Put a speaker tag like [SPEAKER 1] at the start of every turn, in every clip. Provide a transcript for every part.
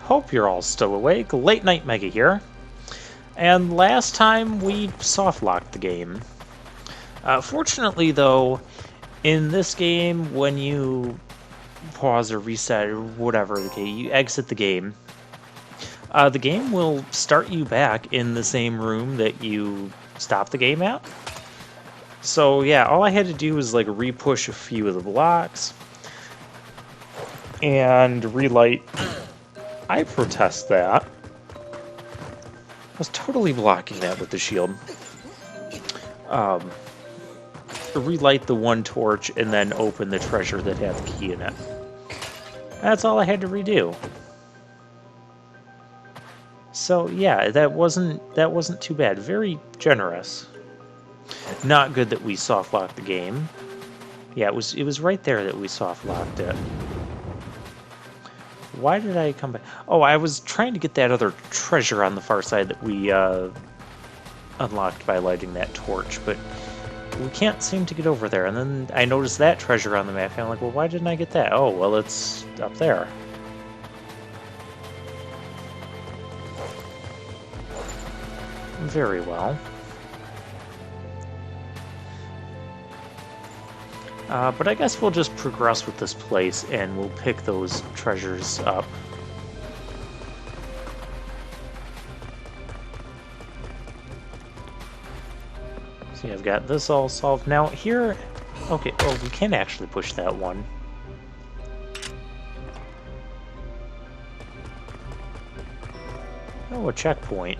[SPEAKER 1] Hope you're all still awake. Late Night Mega here. And last time we soft-locked the game. Fortunately, though, in this game, when you pause or reset or whatever, okay, you exit the game will start you back in the same room that you stopped the game at. So yeah, all I had to do was like re-push a few of the blocks and relight. I protest that. I was totally blocking that with the shield. Relight the one torch and then open the treasure that had the key in it. That's all I had to redo. So yeah, that wasn't too bad. Very generous. Not good that we soft locked the game. Yeah, it was right there that we soft locked it. Why did I come back? Oh, I was trying to get that other treasure on the far side that we unlocked by lighting that torch, but we can't seem to get over there. And then I noticed that treasure on the map, and I'm like, well, why didn't I get that? Oh, well, it's up there. Very well. But I guess we'll just progress with this place, and we'll pick those treasures up. See, I've got this all solved. Now, here... Okay, oh, we can actually push that one. Oh, a checkpoint.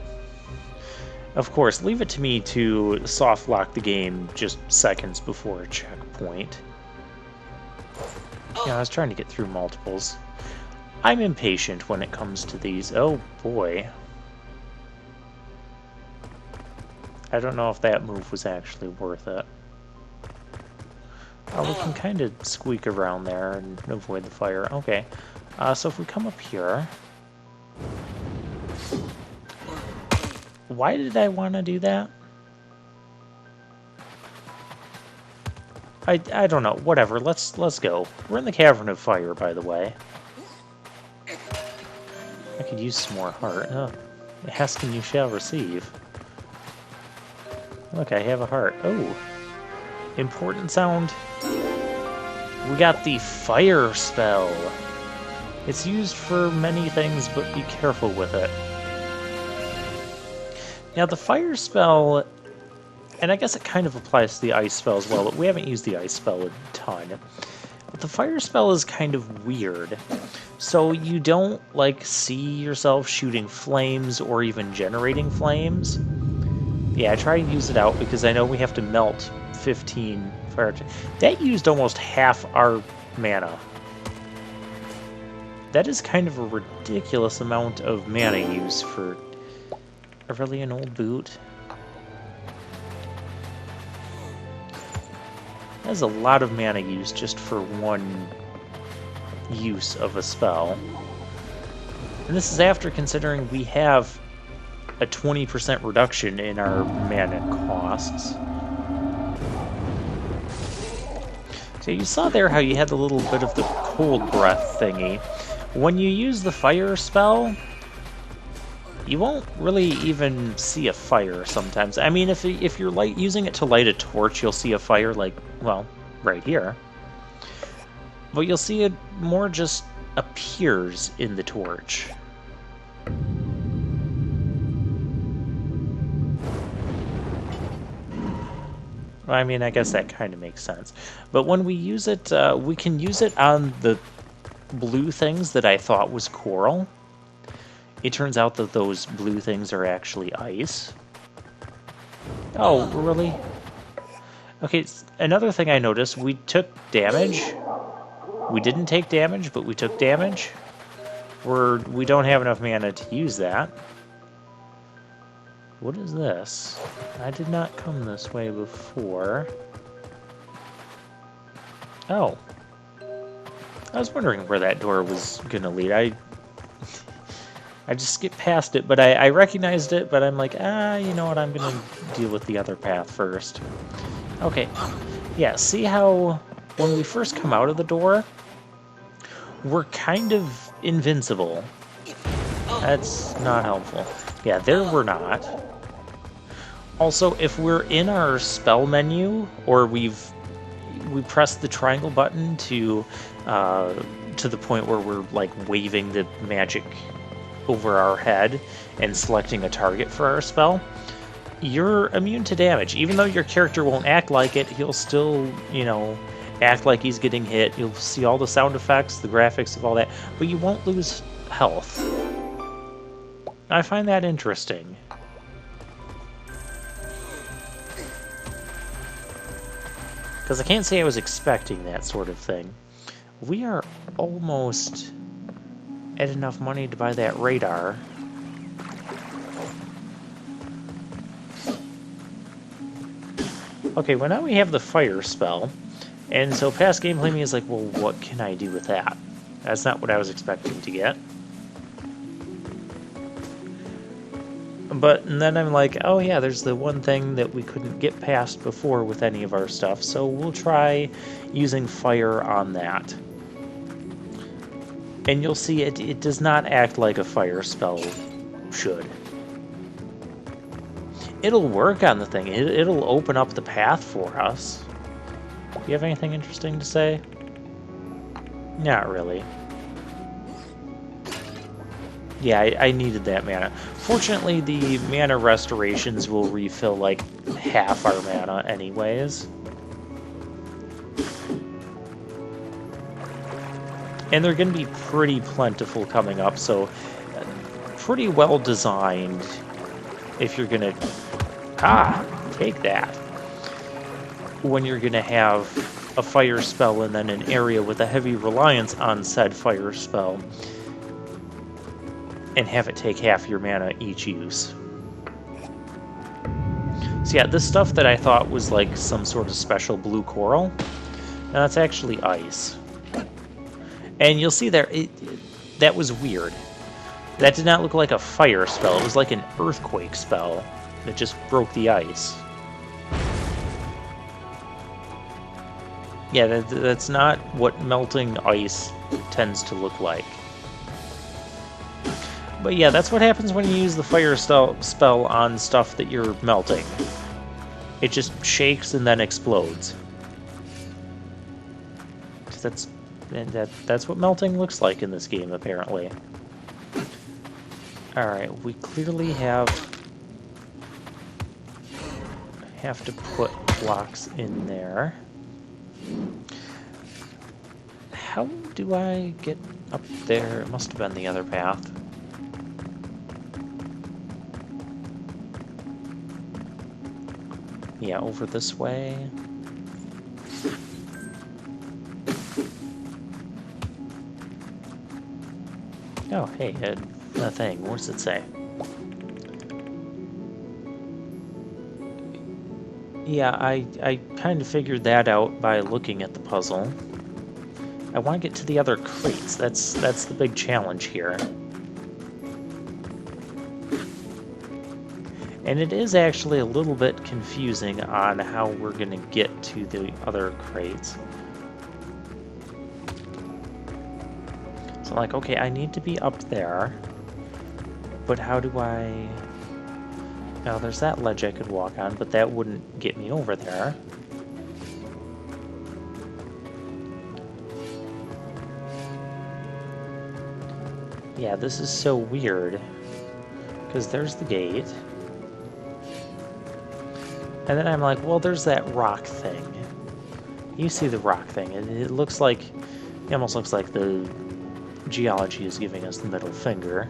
[SPEAKER 1] Of course, leave it to me to soft lock the game just seconds before a checkpoint. Yeah, I was trying to get through multiples. I'm impatient when it comes to these. Oh boy. I don't know if that move was actually worth it. Oh, we can kind of squeak around there and avoid the fire. Okay. So if we come up here... Why did I want to do that? I don't know. Whatever. Let's go. We're in the Cavern of Fire, by the way. I could use some more heart. Oh, ask and you shall receive. Look, I have a heart. Oh, important sound. We got the fire spell. It's used for many things, but be careful with it. Now, the fire spell, and I guess it kind of applies to the ice spell as well, but we haven't used the ice spell a ton. But the fire spell is kind of weird. So you don't, like, see yourself shooting flames or even generating flames. Yeah, I try to use it out because I know we have to melt 15 fire. That used almost half our mana. That is kind of a ridiculous amount of mana use for... really an old boot. That's a lot of mana use just for one use of a spell. And this is after considering we have a 20% reduction in our mana costs. So you saw there how you had a little bit of the cold breath thingy. When you use the fire spell, you won't really even see a fire sometimes. I mean, if you're using it to light a torch, you'll see a fire like, well, right here. But you'll see it more just appears in the torch. I mean, I guess that kind of makes sense. But when we use it, we can use it on the blue things that I thought was coral. It turns out that those blue things are actually ice. Oh, really? Okay, another thing I noticed, we took damage. We didn't take damage, but we took damage. We don't have enough mana to use that. What is this? I did not come this way before. Oh. I was wondering where that door was gonna lead. I just skipped past it, but I recognized it, but I'm like, you know what, I'm going to deal with the other path first. Okay, yeah, see how when we first come out of the door, we're kind of invincible. That's not helpful. Yeah, there we're not. Also, if we're in our spell menu, or we press the triangle button to the point where we're like waving the magic over our head and selecting a target for our spell, you're immune to damage. Even though your character won't act like it, he'll still, act like he's getting hit. You'll see all the sound effects, the graphics of all that, but you won't lose health. I find that interesting. Because I can't say I was expecting that sort of thing. We are almost at enough money to buy that radar. Okay, well now we have the fire spell. And so past gameplay me is like, well, what can I do with that? That's not what I was expecting to get. And then I'm like, oh yeah, there's the one thing that we couldn't get past before with any of our stuff, so we'll try using fire on that. And you'll see it does not act like a fire spell should. It'll work on the thing. It'll open up the path for us. Do you have anything interesting to say? Not really. Yeah, I needed that mana. Fortunately, the mana restorations will refill like half our mana anyways. And they're going to be pretty plentiful coming up, so pretty well designed if you're going to... take that. When you're going to have a fire spell and then an area with a heavy reliance on said fire spell, and have it take half your mana each use. So yeah, this stuff that I thought was like some sort of special blue coral, now that's actually ice. And you'll see there, that was weird. That did not look like a fire spell, it was like an earthquake spell that just broke the ice. Yeah, that's not what melting ice tends to look like. But yeah, that's what happens when you use the fire spell on stuff that you're melting. It just shakes and then explodes. That's what melting looks like in this game, apparently. Alright, we clearly have to put blocks in there. How do I get up there? It must have been the other path. Yeah, over this way. Oh, hey, a thing. What does it say? Yeah, I kind of figured that out by looking at the puzzle. I want to get to the other crates. That's the big challenge here. And it is actually a little bit confusing on how we're going to get to the other crates. So I'm like, okay, I need to be up there. But how do I... Now, there's that ledge I could walk on, but that wouldn't get me over there. Yeah, this is so weird. Because there's the gate. And then I'm like, well, there's that rock thing. You see the rock thing. It looks like... It almost looks like the geology is giving us the middle finger.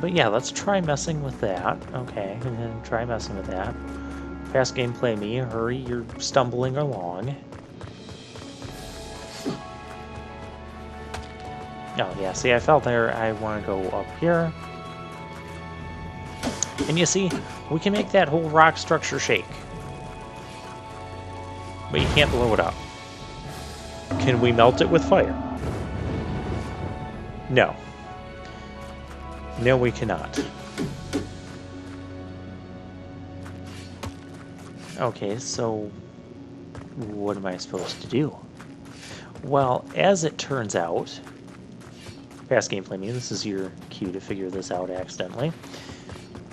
[SPEAKER 1] But yeah, let's try messing with that. Okay, and then try messing with that. Fast gameplay me, hurry, you're stumbling along. Oh yeah, see, I fell there. I want to go up here. And you see, we can make that whole rock structure shake. But you can't blow it up. Can we melt it with fire? No. No, we cannot. Okay, so what am I supposed to do? Well, as it turns out, past gameplay me, this is your cue to figure this out accidentally.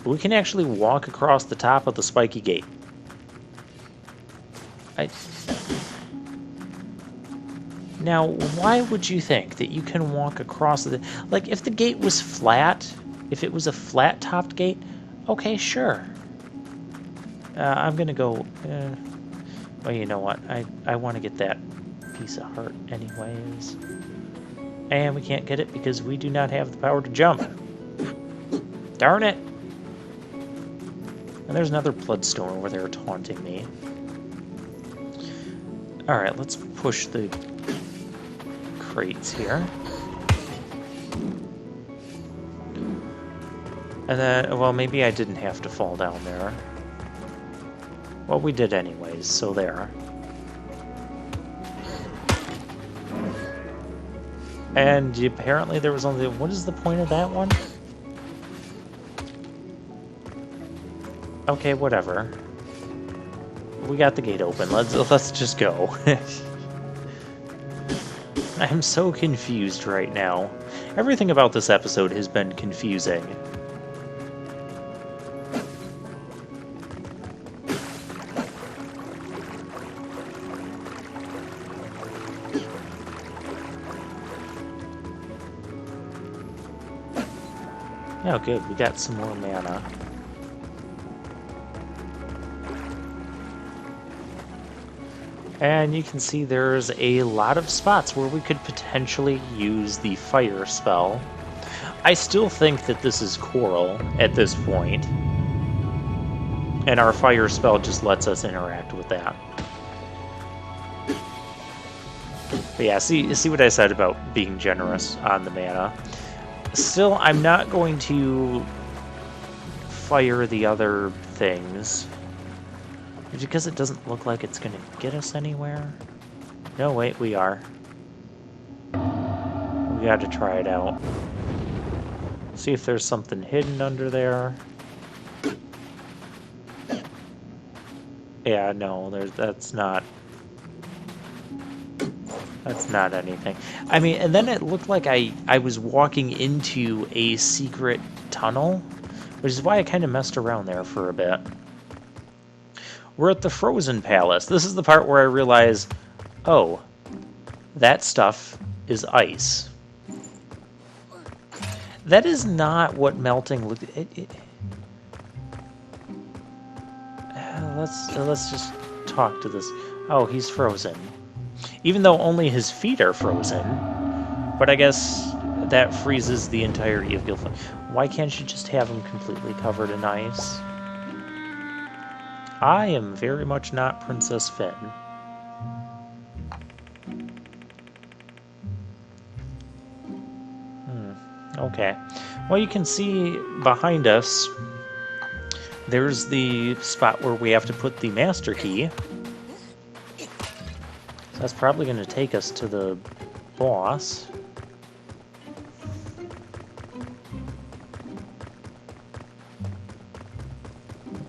[SPEAKER 1] We can actually walk across the top of the spiky gate. Now, why would you think that you can walk across the... Like, if the gate was flat, if it was a flat-topped gate, okay, sure. I'm gonna go... well, you know what? I want to get that piece of heart anyways. And we can't get it because we do not have the power to jump. Darn it! And there's another bloodstone over there taunting me. Alright, let's push the crates here. And then, well, maybe I didn't have to fall down there. Well, we did anyways, so there. And apparently there was only... What is the point of that one? Okay, whatever. We got the gate open. Let's just go. I'm so confused right now. Everything about this episode has been confusing. Oh, good. We got some more mana. And you can see there's a lot of spots where we could potentially use the fire spell. I still think that this is coral at this point, and our fire spell just lets us interact with that. But yeah, see what I said about being generous on the mana. Still, I'm not going to fire the other things. Because it doesn't look like it's going to get us anywhere. No, wait, we are. We got to try it out. See if there's something hidden under there. Yeah, no, that's not anything. I mean, and then it looked like I was walking into a secret tunnel, which is why I kind of messed around there for a bit. We're at the Frozen Palace. This is the part where I realize, oh, that stuff is ice. That is not what melting looked. Let's just talk to this. Oh, he's frozen. Even though only his feet are frozen. But I guess that freezes the entirety of Gilfin. Why can't you just have him completely covered in ice? I am very much not Princess Finn. Okay. Well, you can see behind us, there's the spot where we have to put the master key. So that's probably going to take us to the boss.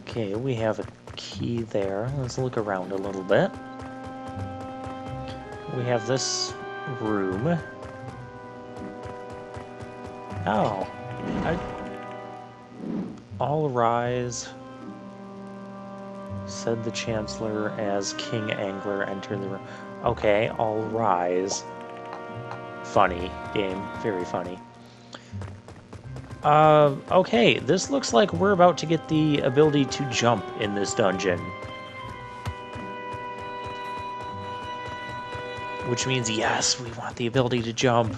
[SPEAKER 1] Okay, we have a key there. Let's look around a little bit. We have this room. Oh. All rise, said the Chancellor as King Angler entered the room. Okay, all rise. Funny game. Very funny. Okay, this looks like we're about to get the ability to jump in this dungeon. Which means, yes, we want the ability to jump.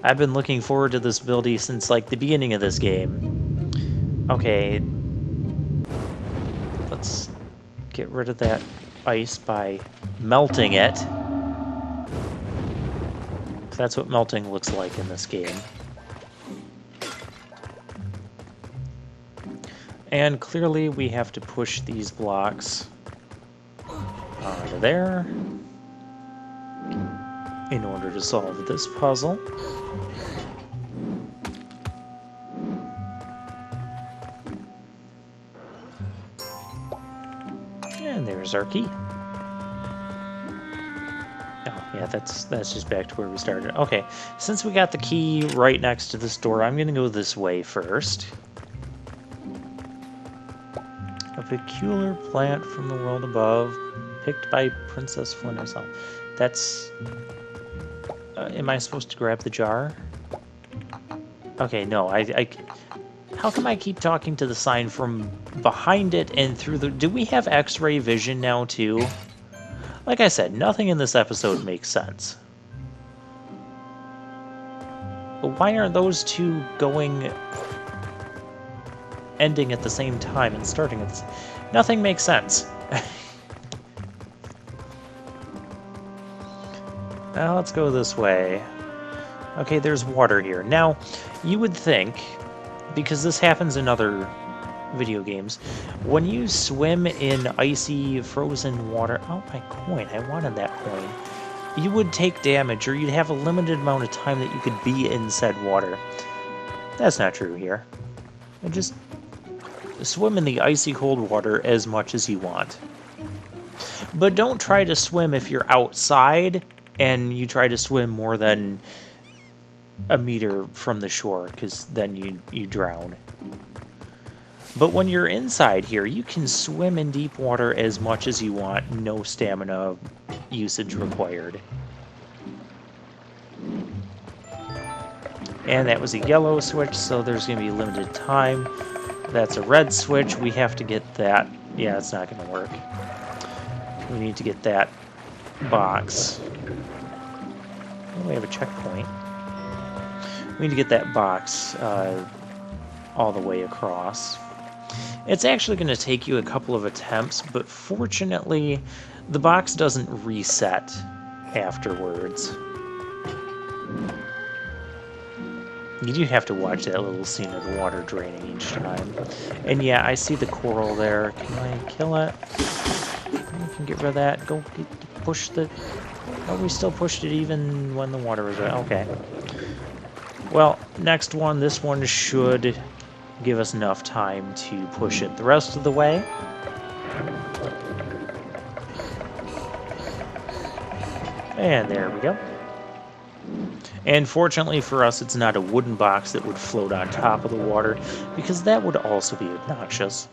[SPEAKER 1] I've been looking forward to this ability since, like, the beginning of this game. Okay. Let's get rid of that ice by melting it. That's what melting looks like in this game. And clearly we have to push these blocks onto there in order to solve this puzzle. And there's our key. Oh, yeah, yeah, that's just back to where we started. Okay, since we got the key right next to this door, I'm gonna go this way first. A peculiar plant from the world above, picked by Princess Flynn herself. That's... am I supposed to grab the jar? Okay, no, how come I keep talking to the sign from behind it and through the... Do we have X-ray vision now, too? Like I said, nothing in this episode makes sense. But why aren't those two ending at the same time and starting at the same... Nothing makes sense. Now let's go this way. Okay, there's water here. Now, you would think, because this happens in other video games, when you swim in icy, frozen water... Oh, my coin. I wanted that coin. You would take damage, or you'd have a limited amount of time that you could be in said water. That's not true here. Just swim in the icy cold water as much as you want. But don't try to swim if you're outside and you try to swim more than a meter from the shore, because then you drown. But when you're inside here, you can swim in deep water as much as you want, no stamina usage required. And that was a yellow switch, so there's going to be limited time. That's a red switch. We have to get that. Yeah, it's not going to work. We need to get that box. Oh, we have a checkpoint. We need to get that box all the way across. It's actually going to take you a couple of attempts, but fortunately, the box doesn't reset afterwards. You do have to watch that little scene of the water draining each time. And yeah, I see the coral there. Can I kill it? You can get rid of that. Go push the... Oh, we still pushed it even when the water was right. Okay. Well, next one. This one should give us enough time to push it the rest of the way. And there we go. And fortunately for us, it's not a wooden box that would float on top of the water, because that would also be obnoxious.